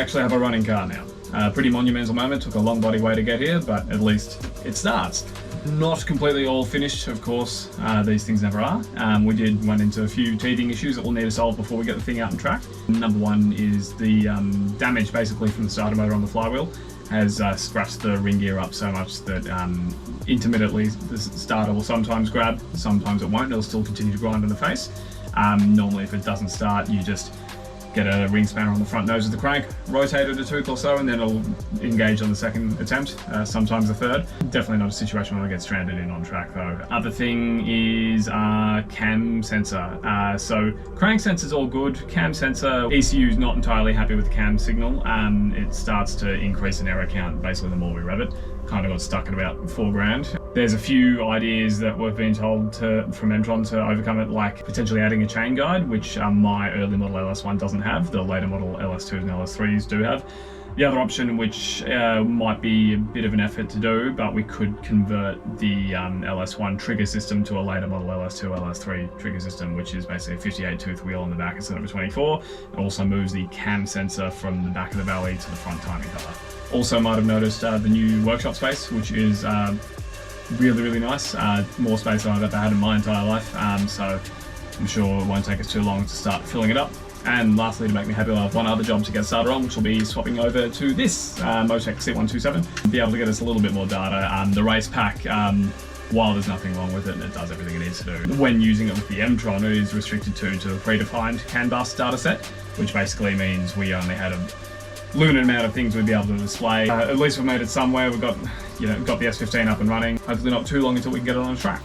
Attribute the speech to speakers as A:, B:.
A: actually have a running car now. Pretty monumental moment, took a long bloody way to get here, but at least it starts. Not completely all finished, of course, these things never are. We did run into a few teething issues that we'll need to solve before we get the thing out on track. Number one is the damage basically from the starter motor on the flywheel has scratched the ring gear up so much that intermittently the starter will sometimes grab, sometimes it won't, it'll still continue to grind in the face. Normally if it doesn't start, you just get a ring spanner on the front nose of the crank, rotate it a tooth or so, and then it'll engage on the second attempt, sometimes the third. Definitely not a situation where I get stranded in on track though. Other thing is cam sensor. So crank sensor's all good. Cam sensor, ECU's not entirely happy with the cam signal. It starts to increase in error count basically the more we rev it. Kind of got stuck at about $4,000. There's a few ideas that we've been told from Entron to overcome it, like potentially adding a chain guide, which my early model LS1 doesn't have. The later model LS2s and LS3s do have. The other option, which might be a bit of an effort to do, but we could convert the LS1 trigger system to a later model LS2, LS3 trigger system, which is basically a 58 tooth wheel on the back instead of a 24. It also moves the cam sensor from the back of the belly to the front timing cover. Also might have noticed the new workshop space, which is really, really nice. More space than I've ever had in my entire life, so I'm sure it won't take us too long to start filling it up. And lastly, to make me happy, I'll have one other job to get started on, which will be swapping over to this Motec C127, be able to get us a little bit more data. The race pack, while there's nothing wrong with it and it does everything it needs to do, when using it with the Mtron, it is restricted to a predefined CAN bus data set, which basically means we only had a limited amount of things we'd be able to display. At least we've made it somewhere. We've got, got the S15 up and running. Hopefully not too long until we can get it on track.